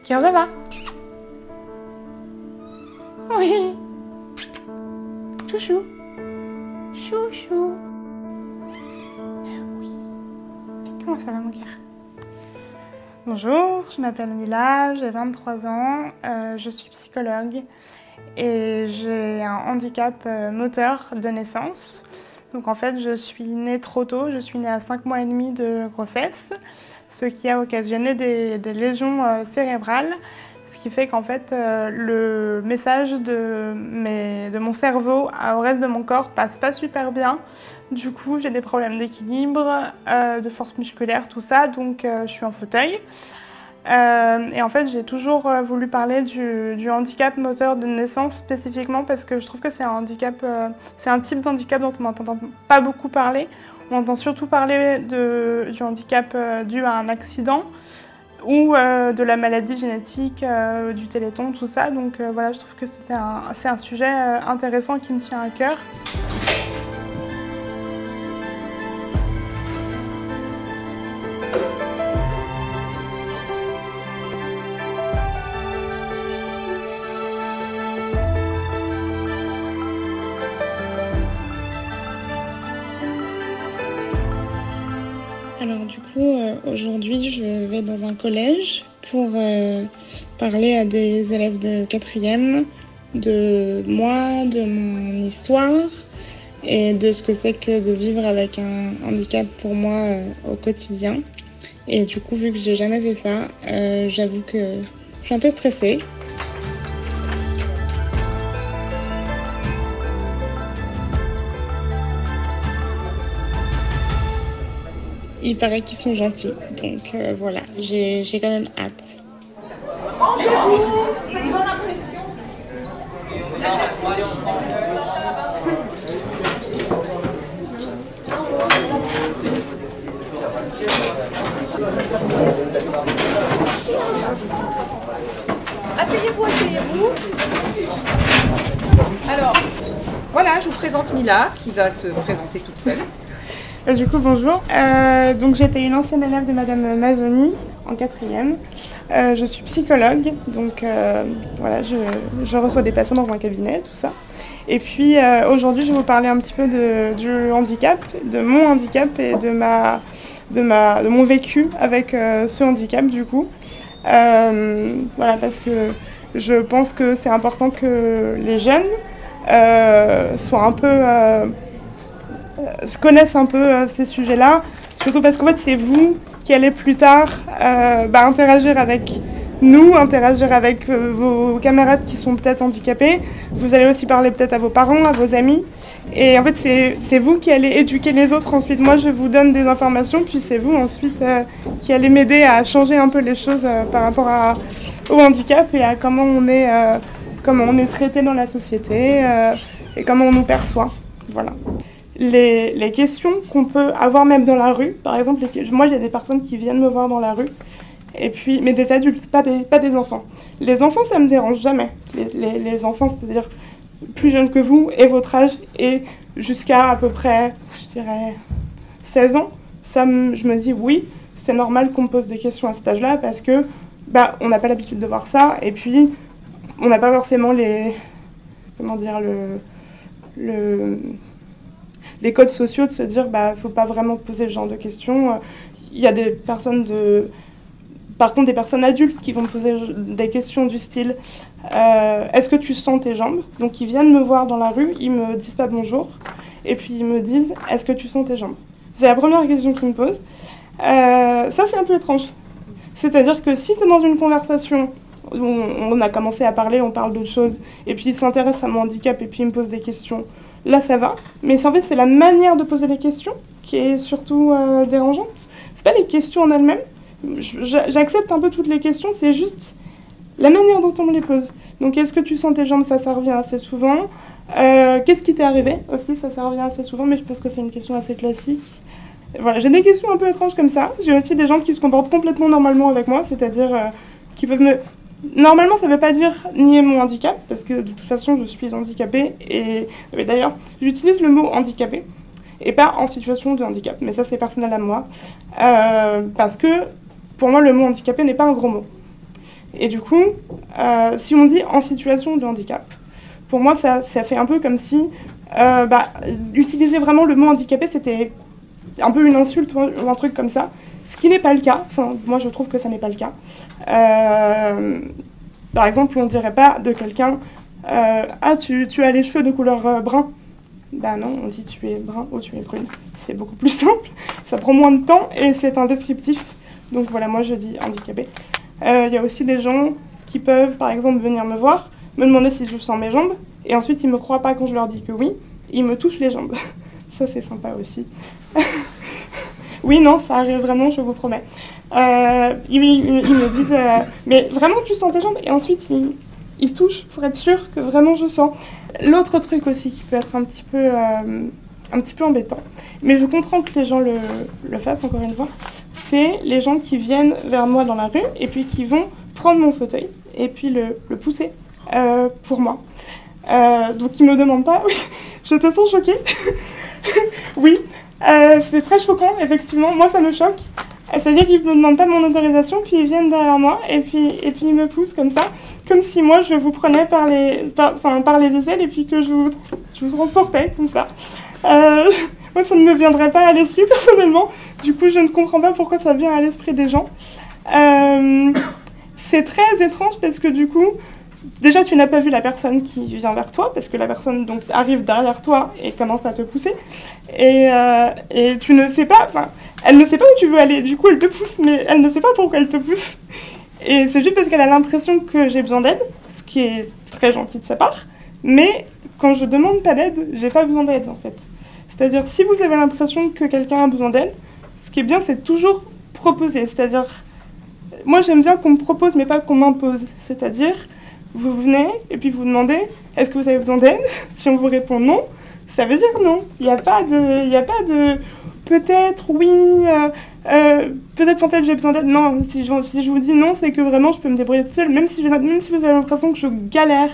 Cœur de va. Oui. Chouchou. Chouchou. Oui. Comment ça va mon cœur? Bonjour, je m'appelle Mila, j'ai 23 ans, je suis psychologue et j'ai un handicap moteur de naissance. Donc en fait, je suis née trop tôt, je suis née à 5 mois et demi de grossesse, ce qui a occasionné des lésions cérébrales, ce qui fait qu'en fait, le message de mon cerveau au reste de mon corps passe pas super bien. Du coup, j'ai des problèmes d'équilibre, de force musculaire, tout ça, donc je suis en fauteuil. Et en fait, j'ai toujours voulu parler du handicap moteur de naissance spécifiquement parce que je trouve que c'est un handicap, c'est un type d'handicap dont on n'entend pas beaucoup parler. On entend surtout parler du handicap dû à un accident ou de la maladie génétique, du téléthon, tout ça. Donc voilà, je trouve que c'est un sujet intéressant qui me tient à cœur. Alors du coup, aujourd'hui, je vais dans un collège pour parler à des élèves de 4e de moi, de mon histoire et de ce que c'est que de vivre avec un handicap pour moi au quotidien. Et du coup, vu que j'ai jamais fait ça, j'avoue que je suis un peu stressée. Il paraît qu'ils sont gentils, donc voilà, j'ai quand même hâte. Rangez-vous, c'est une bonne impression. Asseyez-vous, asseyez-vous. Alors, voilà, je vous présente Mila, qui va se présenter toute seule. Du coup, bonjour. Donc j'étais une ancienne élève de Madame Mazzoni en 4e. Je suis psychologue, donc voilà, je reçois des patients dans mon cabinet, tout ça. Et puis aujourd'hui, je vais vous parler un petit peu du handicap, de mon handicap et de mon vécu avec ce handicap du coup. Voilà, parce que je pense que c'est important que les jeunes soient un peu connaissent un peu ces sujets-là, surtout parce qu'en fait c'est vous qui allez plus tard interagir avec nous, interagir avec vos camarades qui sont peut-être handicapés. Vous allez aussi parler peut-être à vos parents, à vos amis. Et en fait c'est vous qui allez éduquer les autres. Ensuite moi je vous donne des informations, puis c'est vous ensuite qui allez m'aider à changer un peu les choses par rapport au handicap et à comment on est traité dans la société et comment on nous perçoit. Voilà. Les questions qu'on peut avoir même dans la rue, par exemple, moi il y a des personnes qui viennent me voir dans la rue, et puis, mais des adultes, pas des enfants. Les enfants ça me dérange jamais, les enfants c'est-à-dire plus jeunes que vous et votre âge et jusqu'à à peu près, je dirais, 16 ans, je me dis oui, c'est normal qu'on me pose des questions à cet âge-là parce que on n'a pas l'habitude de voir ça et puis on n'a pas forcément les codes sociaux de se dire faut pas vraiment poser ce genre de questions. Il y a des personnes par contre des personnes adultes qui vont me poser des questions du style est-ce que tu sens tes jambes? Donc ils viennent me voir dans la rue, ils me disent pas bonjour et puis ils me disent est-ce que tu sens tes jambes? C'est la première question qu'ils me posent. Ça c'est un peu étrange. C'est-à-dire que si c'est dans une conversation où on a commencé à parler, on parle d'autre chose et puis ils s'intéressent à mon handicap et puis ils me posent des questions, là ça va, mais en fait c'est la manière de poser les questions qui est surtout dérangeante. C'est pas les questions en elles-mêmes, j'accepte un peu toutes les questions, c'est juste la manière dont on me les pose. Donc est-ce que tu sens tes jambes, ça revient assez souvent. Qu'est-ce qui t'est arrivé aussi, ça revient assez souvent, mais je pense que c'est une question assez classique. Voilà, j'ai des questions un peu étranges comme ça. J'ai aussi des gens qui se comportent complètement normalement avec moi, c'est-à-dire qui peuvent me... Normalement, ça ne veut pas dire nier mon handicap, parce que de toute façon, je suis handicapée. Et d'ailleurs, j'utilise le mot handicapé, et pas en situation de handicap. Mais ça, c'est personnel à moi. Parce que, pour moi, le mot handicapé n'est pas un gros mot. Et du coup, si on dit en situation de handicap, pour moi, ça fait un peu comme si utiliser vraiment le mot handicapé, c'était un peu une insulte ou un truc comme ça, ce qui n'est pas le cas. Enfin, moi, je trouve que ça n'est pas le cas. Par exemple, on ne dirait pas de quelqu'un « Ah, tu as les cheveux de couleur brun ». Bah non, on dit « tu es brun » ou « tu es brune ». C'est beaucoup plus simple, ça prend moins de temps et c'est un descriptif. Donc voilà, moi je dis handicapé. Il y a aussi des gens qui peuvent, par exemple, venir me voir, me demander si je sens mes jambes, et ensuite ils ne me croient pas quand je leur dis que oui, ils me touchent les jambes. Ça c'est sympa aussi. Oui, non, ça arrive vraiment, je vous promets. Ils me disent mais vraiment tu sens tes jambes? Et ensuite ils touchent pour être sûr que vraiment je sens. L'autre truc aussi qui peut être un petit peu embêtant, mais je comprends que les gens le fassent, encore une fois, c'est les gens qui viennent vers moi dans la rue et puis qui vont prendre mon fauteuil et puis le pousser pour moi. Donc ils me demandent pas, oui, je te sens choquée. Oui, c'est très choquant, effectivement, moi ça me choque. C'est-à-dire qu'ils ne me demandent pas mon autorisation, puis ils viennent derrière moi, et puis ils me poussent comme ça, comme si moi je vous prenais par les aisselles, et puis que je vous transportais, comme ça. Moi ça ne me viendrait pas à l'esprit, personnellement. Du coup, je ne comprends pas pourquoi ça vient à l'esprit des gens. C'est très étrange, parce que du coup, déjà tu n'as pas vu la personne qui vient vers toi, parce que la personne donc arrive derrière toi et commence à te pousser, et tu ne sais pas, elle ne sait pas où tu veux aller, du coup elle te pousse, mais elle ne sait pas pourquoi elle te pousse. Et c'est juste parce qu'elle a l'impression que j'ai besoin d'aide, ce qui est très gentil de sa part, mais quand je demande pas d'aide, j'ai pas besoin d'aide en fait. C'est-à-dire, si vous avez l'impression que quelqu'un a besoin d'aide, ce qui est bien, c'est toujours proposer. C'est-à-dire, moi j'aime bien qu'on me propose, mais pas qu'on m'impose. C'est-à-dire, vous venez et puis vous demandez « Est-ce que vous avez besoin d'aide ?» Si on vous répond non, ça veut dire non. Il n'y a pas de peut-être, oui, peut-être qu'en fait j'ai besoin d'aide. Non, si je vous dis non, c'est que vraiment je peux me débrouiller toute seule, même si vous avez l'impression que je galère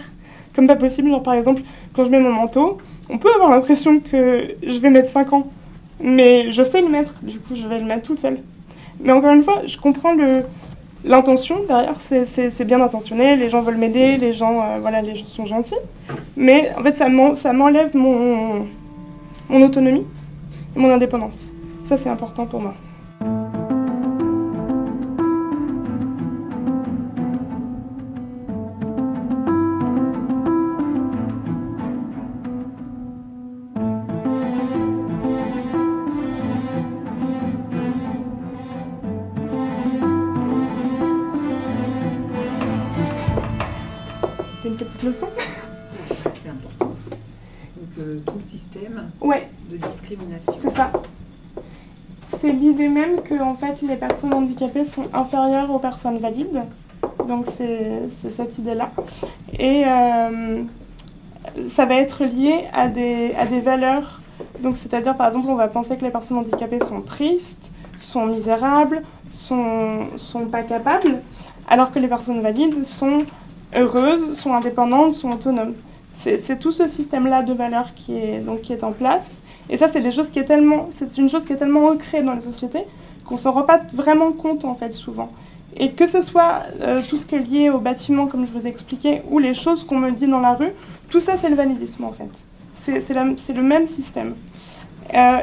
comme pas possible. Genre par exemple, quand je mets mon manteau, on peut avoir l'impression que je vais mettre 5 ans, mais je sais le mettre, du coup je vais le mettre toute seule. Mais encore une fois, je comprends l'intention derrière, c'est bien intentionné, les gens veulent m'aider, les gens sont gentils, mais en fait ça m'enlève mon autonomie, mon indépendance. Ça c'est important pour moi. Une petite leçon. C'est important. Donc tout le système de discrimination. C'est ça. C'est l'idée même que en fait, les personnes handicapées sont inférieures aux personnes valides. Donc c'est cette idée-là. Et ça va être lié à des valeurs. Donc c'est-à-dire, par exemple, on va penser que les personnes handicapées sont tristes, sont misérables, sont pas capables, alors que les personnes valides sont heureuses, sont indépendantes, sont autonomes. C'est tout ce système-là de valeurs qui est en place. Et ça, c'est une chose qui est tellement ancrée dans les sociétés qu'on ne s'en rend pas vraiment compte, en fait, souvent. Et que ce soit tout ce qui est lié au bâtiment, comme je vous ai expliqué, ou les choses qu'on me dit dans la rue, tout ça, c'est le validisme, en fait. C'est le même système.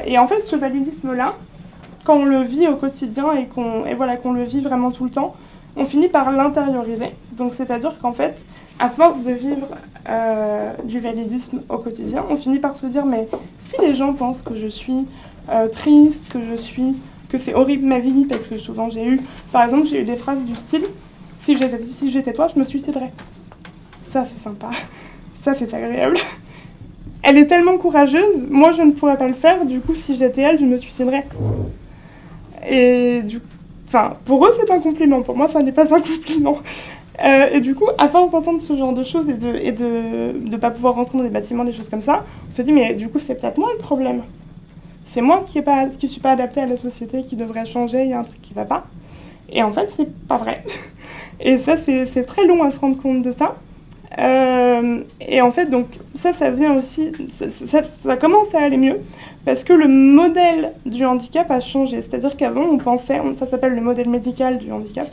Et en fait, ce validisme-là, quand on le vit au quotidien et qu'on le vit vraiment tout le temps, on finit par l'intérioriser. Donc c'est-à-dire qu'en fait, à force de vivre du validisme au quotidien, on finit par se dire mais si les gens pensent que je suis triste, que c'est horrible ma vie, parce que souvent par exemple j'ai eu des phrases du style si j'étais toi, je me suiciderais. Ça c'est sympa, ça c'est agréable. Elle est tellement courageuse, moi je ne pourrais pas le faire, du coup si j'étais elle, je me suiciderais. Et pour eux c'est un compliment, pour moi ça n'est pas un compliment. Et du coup, à force d'entendre ce genre de choses et de ne pas pouvoir rentrer dans des bâtiments, des choses comme ça, on se dit mais du coup c'est peut-être moi le problème. C'est moi qui suis pas adaptée à la société, qui devrait changer, il y a un truc qui va pas. Et en fait c'est pas vrai. Et ça c'est très long à se rendre compte de ça. Et en fait donc ça vient aussi, ça commence à aller mieux parce que le modèle du handicap a changé. C'est-à-dire qu'avant on pensait, ça s'appelle le modèle médical du handicap,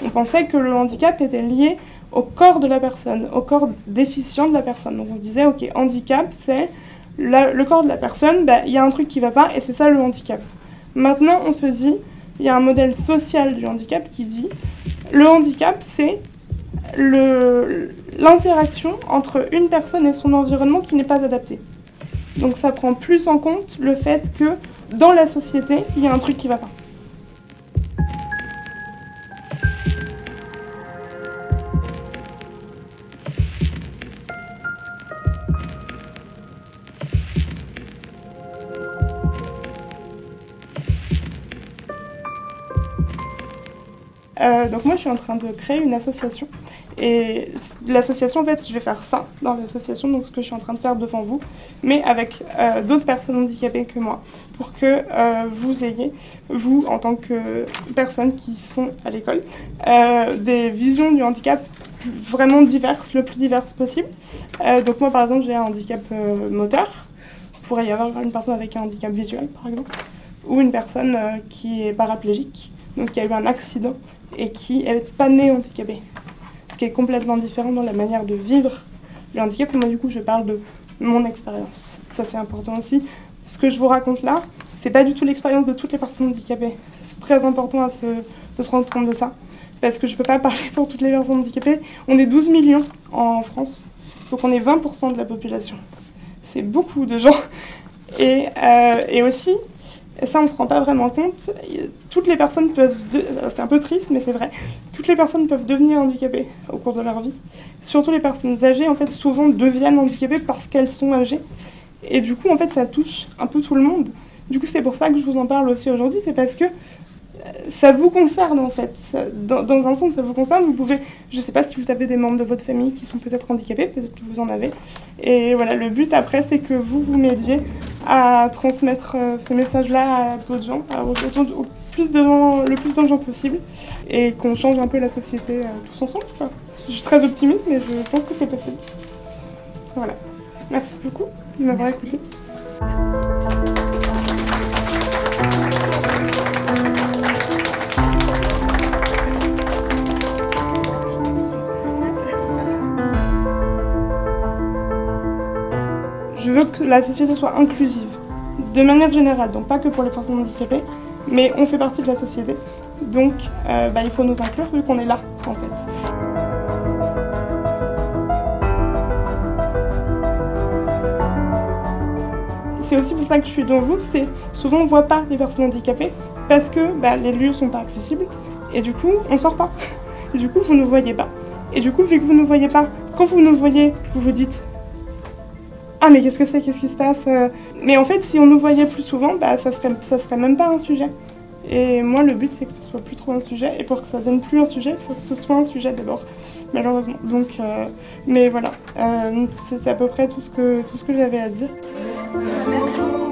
On pensait que le handicap était lié au corps de la personne, au corps déficient de la personne. Donc on se disait, ok, handicap, c'est le corps de la personne, il y a un truc qui ne va pas et c'est ça le handicap. Maintenant, on se dit, il y a un modèle social du handicap qui dit, le handicap, c'est l'interaction entre une personne et son environnement qui n'est pas adapté. Donc ça prend plus en compte le fait que dans la société, il y a un truc qui ne va pas. Donc moi je suis en train de créer une association et l'association en fait je vais faire ça dans l'association, donc ce que je suis en train de faire devant vous, mais avec d'autres personnes handicapées que moi pour que vous ayez, vous en tant que personnes qui sont à l'école, des visions du handicap vraiment diverses, le plus diverses possible. Donc moi par exemple j'ai un handicap moteur, il pourrait y avoir une personne avec un handicap visuel par exemple, ou une personne qui est paraplégique, donc qui a eu un accident et qui n'est pas née handicapée. Ce qui est complètement différent dans la manière de vivre le handicap. Moi, du coup, je parle de mon expérience. Ça, c'est important aussi. Ce que je vous raconte là, c'est pas du tout l'expérience de toutes les personnes handicapées. C'est très important de se rendre compte de ça. Parce que je peux pas parler pour toutes les personnes handicapées. On est 12 millions en France, donc on est 20% de la population. C'est beaucoup de gens. Et aussi, et ça, on ne se rend pas vraiment compte. Toutes les personnes peuvent... C'est un peu triste, mais c'est vrai. Toutes les personnes peuvent devenir handicapées au cours de leur vie. Surtout les personnes âgées, en fait, souvent deviennent handicapées parce qu'elles sont âgées. Et du coup, en fait, ça touche un peu tout le monde. Du coup, c'est pour ça que je vous en parle aussi aujourd'hui. C'est parce que ça vous concerne, en fait. Dans un sens, ça vous concerne. Vous pouvez... Je ne sais pas si vous avez des membres de votre famille qui sont peut-être handicapés. Peut-être que vous en avez. Et voilà, le but, après, c'est que vous m'aidiez à transmettre ce message-là à d'autres gens, le plus de gens possible, et qu'on change un peu la société tous ensemble. Quoi. Je suis très optimiste, mais je pense que c'est possible. Voilà. Merci beaucoup de m'avoir écouté. Je veux que la société soit inclusive, de manière générale, donc pas que pour les personnes handicapées, mais on fait partie de la société, donc il faut nous inclure vu qu'on est là, en fait. C'est aussi pour ça que je suis devant vous, c'est souvent on ne voit pas les personnes handicapées, parce que les lieux ne sont pas accessibles, et du coup on ne sort pas, et du coup vous ne nous voyez pas. Et du coup, vu que vous ne nous voyez pas, quand vous nous voyez, vous vous dites « Ah mais qu'est-ce que c'est, qu'est-ce qui se passe ?» Mais en fait, si on nous voyait plus souvent, ça serait même pas un sujet. Et moi, le but, c'est que ce soit plus trop un sujet. Et pour que ça devienne plus un sujet, il faut que ce soit un sujet d'abord, malheureusement. Donc, mais voilà, c'est à peu près tout ce que j'avais à dire. Merci.